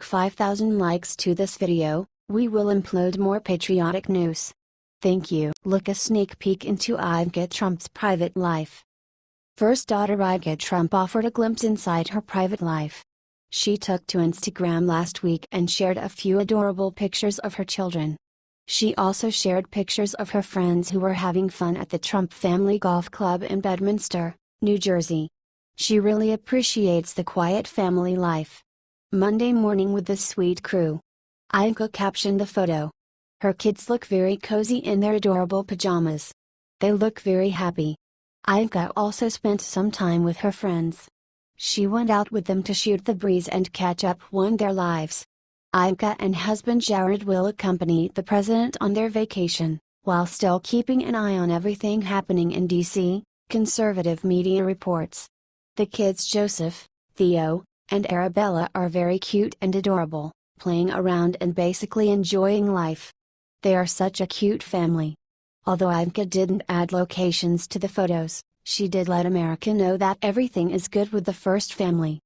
5,000 likes to this video, we will upload more patriotic news. Thank you. Look a sneak peek into Ivanka Trump's private life. First daughter Ivanka Trump offered a glimpse inside her private life. She took to Instagram last week and shared a few adorable pictures of her children. She also shared pictures of her friends who were having fun at the Trump Family Golf Club in Bedminster, New Jersey. She really appreciates the quiet family life. Monday morning with the sweet crew. Ivanka captioned the photo. Her kids look very cozy in their adorable pajamas. They look very happy. Ivanka also spent some time with her friends. She went out with them to shoot the breeze and catch up on their lives. Ivanka and husband Jared will accompany the president on their vacation, while still keeping an eye on everything happening in D.C., conservative media reports. The kids Joseph, Theo, and Arabella are very cute and adorable, playing around and basically enjoying life. They are such a cute family. Although Ivanka didn't add locations to the photos, she did let America know that everything is good with the first family.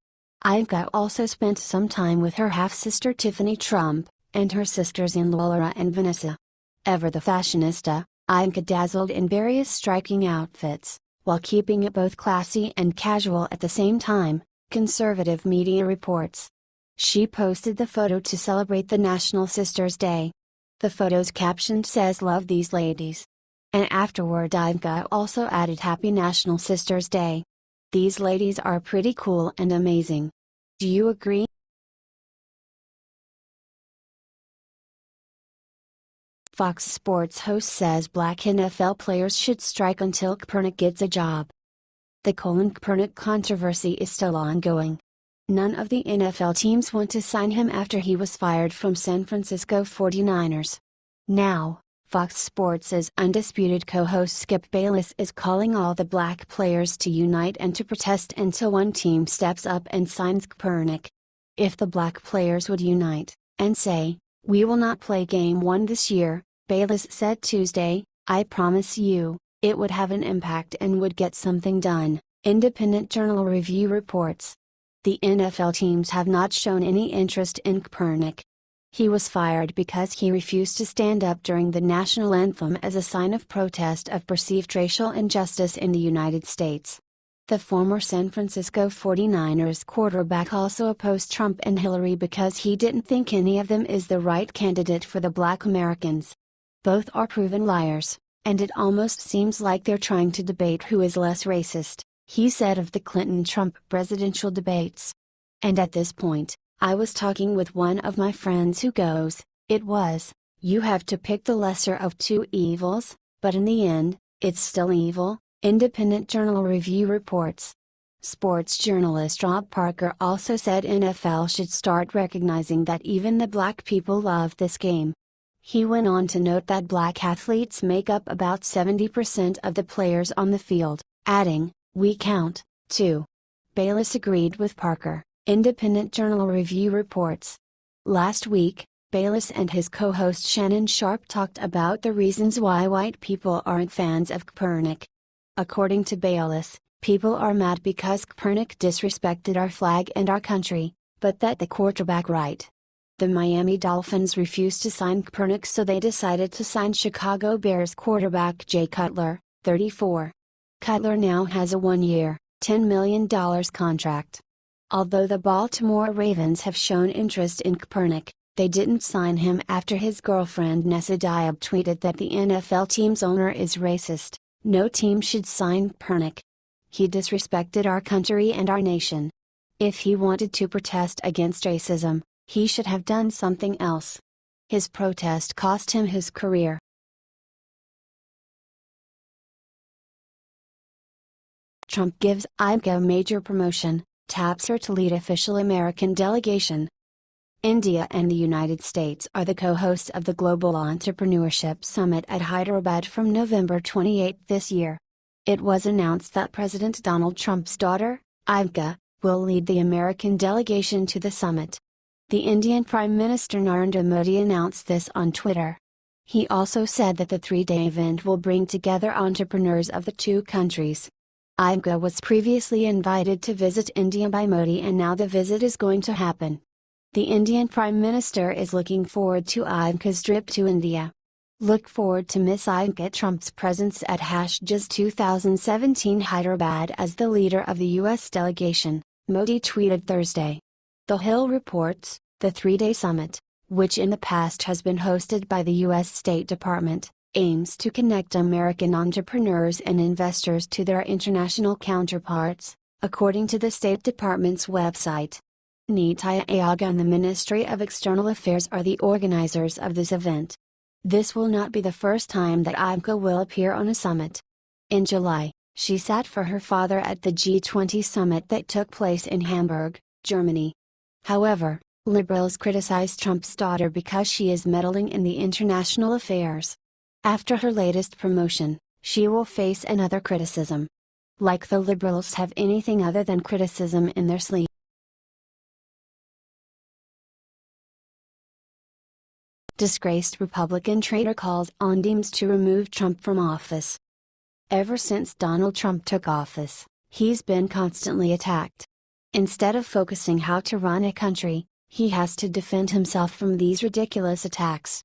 Ivanka also spent some time with her half-sister Tiffany Trump, and her sisters-in-law Laura and Vanessa. Ever the fashionista, Ivanka dazzled in various striking outfits, while keeping it both classy and casual at the same time, conservative media reports. She posted the photo to celebrate the National Sisters' Day. The photo's caption says "Love these ladies." And afterward Ivanka also added "Happy National Sisters' Day. These ladies are pretty cool and amazing. Do you agree?" Fox Sports host says Black NFL players should strike until Kaepernick gets a job. The Colin Kaepernick controversy is still ongoing. None of the NFL teams want to sign him after he was fired from San Francisco 49ers. Now, Fox Sports' undisputed co-host Skip Bayless is calling all the black players to unite and to protest until one team steps up and signs Kaepernick. If the black players would unite, and say, "We will not play Game 1 this year," Bayless said Tuesday, "I promise you, it would have an impact and would get something done," Independent Journal Review reports. The NFL teams have not shown any interest in Kaepernick. He was fired because he refused to stand up during the national anthem as a sign of protest of perceived racial injustice in the United States. The former San Francisco 49ers quarterback also opposed Trump and Hillary because he didn't think any of them is the right candidate for the Black Americans. Both are proven liars, and it almost seems like they're trying to debate who is less racist, he said of the Clinton-Trump presidential debates. And at this point, I was talking with one of my friends who goes, "You have to pick the lesser of two evils, but in the end, it's still evil," Independent Journal Review reports. Sports journalist Rob Parker also said NFL should start recognizing that even the black people love this game. He went on to note that black athletes make up about 70% of the players on the field, adding, "We count, too." Bayless agreed with Parker, Independent Journal Review reports. Last week, Bayless and his co-host Shannon Sharpe talked about the reasons why white people aren't fans of Kaepernick. According to Bayless, people are mad because Kaepernick disrespected our flag and our country, but that the quarterback right. The Miami Dolphins refused to sign Kaepernick, so they decided to sign Chicago Bears quarterback Jay Cutler, 34. Cutler now has a one-year, $10 million contract. Although the Baltimore Ravens have shown interest in Kaepernick, they didn't sign him after his girlfriend Nessa Diab tweeted that the NFL team's owner is racist. "No team should sign Kaepernick. He disrespected our country and our nation. If he wanted to protest against racism, he should have done something else. His protest cost him his career." Trump gives Ivanka major promotion, taps her to lead official American delegation. India and the United States are the co-hosts of the Global Entrepreneurship Summit at Hyderabad from November 28 this year. It was announced that President Donald Trump's daughter, Ivanka, will lead the American delegation to the summit. The Indian Prime Minister Narendra Modi announced this on Twitter. He also said that the three-day event will bring together entrepreneurs of the two countries. Ivanka was previously invited to visit India by Modi, and now the visit is going to happen. The Indian Prime Minister is looking forward to Ivanka's trip to India. Look forward to Miss Ivanka Trump's presence at #Just 2017 Hyderabad as the leader of the U.S. delegation, Modi tweeted Thursday. The Hill reports, the three-day summit, which in the past has been hosted by the U.S. State Department, aims to connect American entrepreneurs and investors to their international counterparts, according to the State Department's website. Niti Aayog and the Ministry of External Affairs are the organizers of this event. This will not be the first time that Ivanka will appear on a summit. In July, she sat for her father at the G20 summit that took place in Hamburg, Germany. However, liberals criticize Trump's daughter because she is meddling in the international affairs. After her latest promotion, she will face another criticism. Like the liberals have anything other than criticism in their sleeve. Disgraced Republican traitor calls on Dems to remove Trump from office. Ever since Donald Trump took office, he's been constantly attacked. Instead of focusing how to run a country, he has to defend himself from these ridiculous attacks.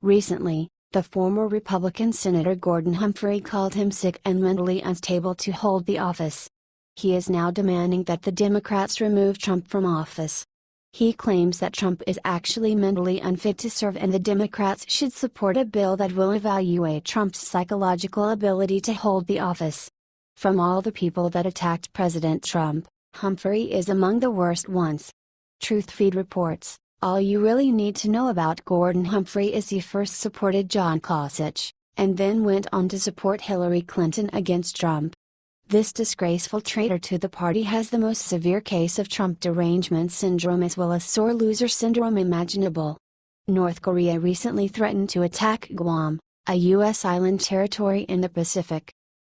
Recently, the former Republican Senator Gordon Humphrey called him sick and mentally unstable to hold the office. He is now demanding that the Democrats remove Trump from office. He claims that Trump is actually mentally unfit to serve and the Democrats should support a bill that will evaluate Trump's psychological ability to hold the office. From all the people that attacked President Trump, Humphrey is among the worst ones. TruthFeed reports, all you really need to know about Gordon Humphrey is he first supported John Kasich, and then went on to support Hillary Clinton against Trump. This disgraceful traitor to the party has the most severe case of Trump derangement syndrome as well as sore loser syndrome imaginable. North Korea recently threatened to attack Guam, a U.S. island territory in the Pacific.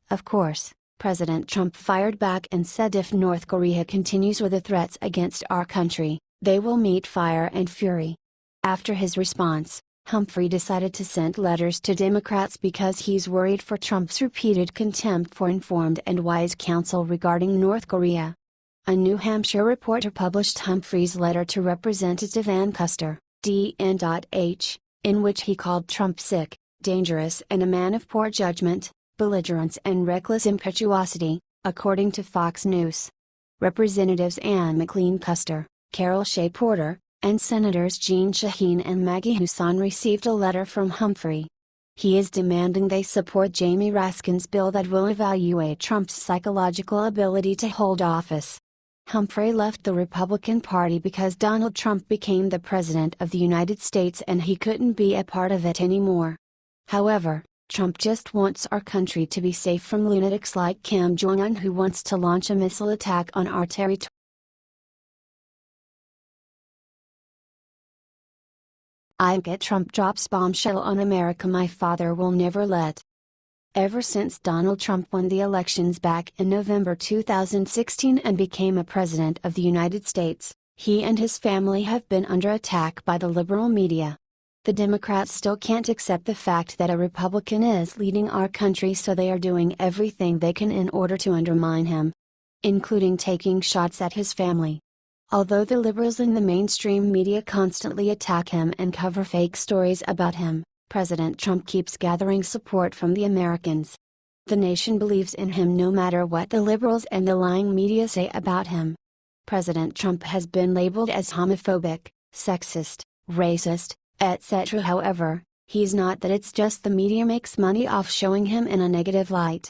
Of course, President Trump fired back and said if North Korea continues with the threats against our country, they will meet fire and fury. After his response, Humphrey decided to send letters to Democrats because he's worried for Trump's repeated contempt for informed and wise counsel regarding North Korea. A New Hampshire reporter published Humphrey's letter to Representative Ann Kuster, DN.H., in which he called Trump sick, dangerous and a man of poor judgment, belligerence and reckless impetuosity, according to Fox News. Representatives Ann McLean Kuster, Carol Shea Porter, and Senators Jeanne Shaheen and Maggie Hassan received a letter from Humphrey. He is demanding they support Jamie Raskin's bill that will evaluate Trump's psychological ability to hold office. Humphrey left the Republican Party because Donald Trump became the President of the United States and he couldn't be a part of it anymore. However, Trump just wants our country to be safe from lunatics like Kim Jong-un who wants to launch a missile attack on our territory. Ivanka Trump drops bombshell on America my father will never let. Ever since Donald Trump won the elections back in November 2016 and became a president of the United States, he and his family have been under attack by the liberal media. The Democrats still can't accept the fact that a Republican is leading our country, so they are doing everything they can in order to undermine him, including taking shots at his family. Although the liberals in the mainstream media constantly attack him and cover fake stories about him, President Trump keeps gathering support from the Americans. The nation believes in him no matter what the liberals and the lying media say about him. President Trump has been labeled as homophobic, sexist, racist, etc. However, he's not that. It's just the media makes money off showing him in a negative light.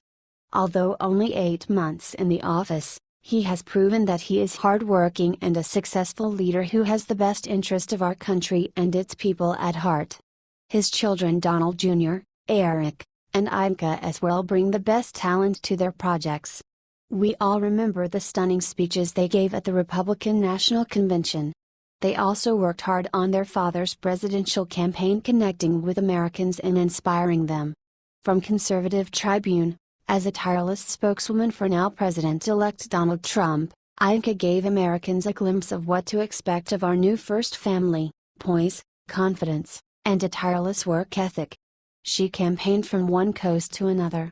Although only 8 months in the office, he has proven that he is hardworking and a successful leader who has the best interest of our country and its people at heart. His children Donald Jr., Eric, and Ivanka as well bring the best talent to their projects. We all remember the stunning speeches they gave at the Republican National Convention. They also worked hard on their father's presidential campaign, connecting with Americans and inspiring them. From Conservative Tribune, as a tireless spokeswoman for now President-elect Donald Trump, Ivanka gave Americans a glimpse of what to expect of our new first family: poise, confidence, and a tireless work ethic. She campaigned from one coast to another.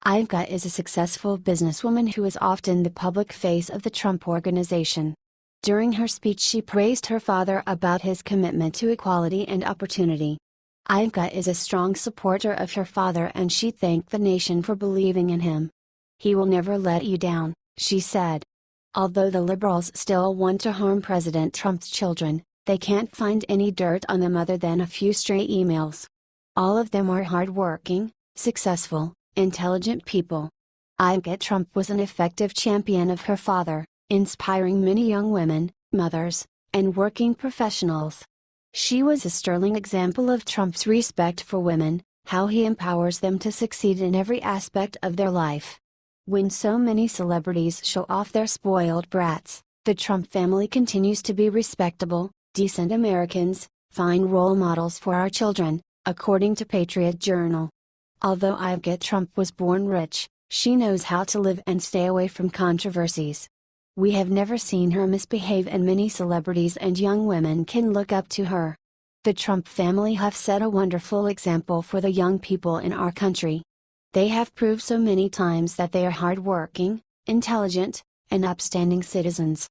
Ivanka is a successful businesswoman who is often the public face of the Trump Organization. During her speech she praised her father about his commitment to equality and opportunity. Ivanka is a strong supporter of her father and she thanked the nation for believing in him. "He will never let you down," she said. Although the liberals still want to harm President Trump's children, they can't find any dirt on them other than a few stray emails. All of them are hardworking, successful, intelligent people. Ivanka Trump was an effective champion of her father, inspiring many young women, mothers, and working professionals. She was a sterling example of Trump's respect for women, how he empowers them to succeed in every aspect of their life. When so many celebrities show off their spoiled brats, the Trump family continues to be respectable, decent Americans, fine role models for our children, according to Patriot Journal. Although Ivanka Trump was born rich, she knows how to live and stay away from controversies. We have never seen her misbehave and many celebrities and young women can look up to her. The Trump family have set a wonderful example for the young people in our country. They have proved so many times that they are hardworking, intelligent, and upstanding citizens.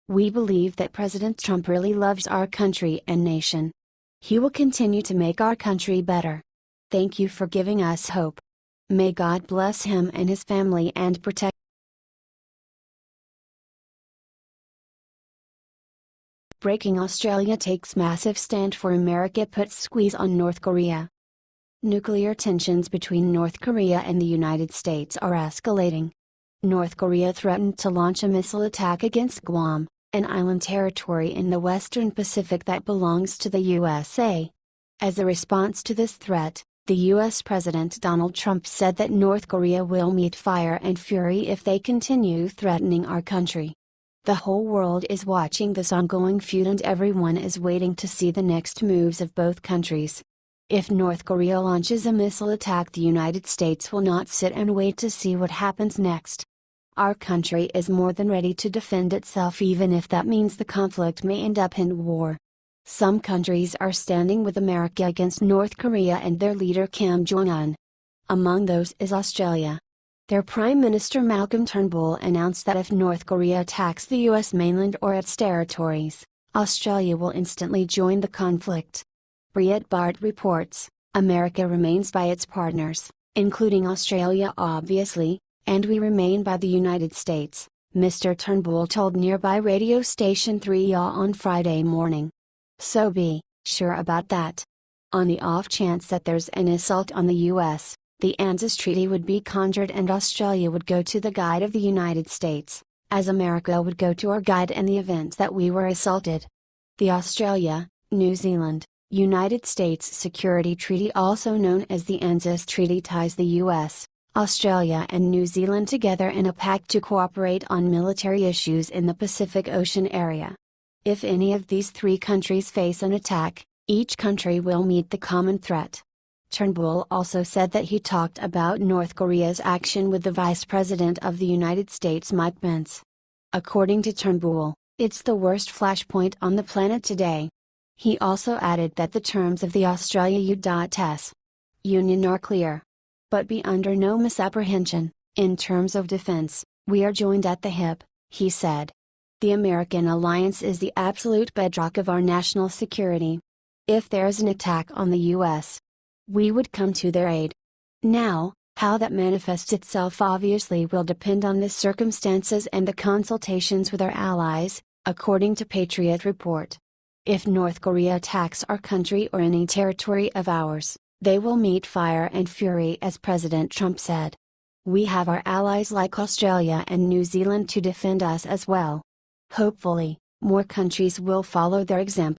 We believe that President Trump really loves our country and nation. He will continue to make our country better. Thank you for giving us hope. May God bless him and his family and protect. Breaking: Australia takes massive stand for America puts squeeze on North Korea. Nuclear tensions between North Korea and the United States are escalating. North Korea threatened to launch a missile attack against Guam, an island territory in the western Pacific that belongs to the USA. As a response to this threat, the U.S. President Donald Trump said that North Korea will meet fire and fury if they continue threatening our country. The whole world is watching this ongoing feud and everyone is waiting to see the next moves of both countries. If North Korea launches a missile attack, the United States will not sit and wait to see what happens next. Our country is more than ready to defend itself even if that means the conflict may end up in war. Some countries are standing with America against North Korea and their leader Kim Jong-un. Among those is Australia. Their Prime Minister Malcolm Turnbull announced that if North Korea attacks the U.S. mainland or its territories, Australia will instantly join the conflict. Breitbart reports, America remains by its partners, including Australia obviously, and we remain by the United States, Mr. Turnbull told nearby radio station 3 on Friday morning. So be sure about that. On the off chance that there's an assault on the U.S., the ANZUS Treaty would be conjured and Australia would go to the guide of the United States, as America would go to our guide in the event that we were assaulted. The Australia, New Zealand, United States Security Treaty, also known as the ANZUS Treaty, ties the U.S., Australia and New Zealand together in a pact to cooperate on military issues in the Pacific Ocean area. If any of these three countries face an attack, each country will meet the common threat. Turnbull also said that he talked about North Korea's action with the Vice President of the United States Mike Pence. According to Turnbull, it's the worst flashpoint on the planet today. He also added that the terms of the Australia U.S. Union are clear. But be under no misapprehension, in terms of defense, we are joined at the hip, he said. The American alliance is the absolute bedrock of our national security. If there is an attack on the U.S., we would come to their aid. Now, how that manifests itself obviously will depend on the circumstances and the consultations with our allies, according to Patriot Report. If North Korea attacks our country or any territory of ours, they will meet fire and fury, as President Trump said. We have our allies like Australia and New Zealand to defend us as well. Hopefully, more countries will follow their example.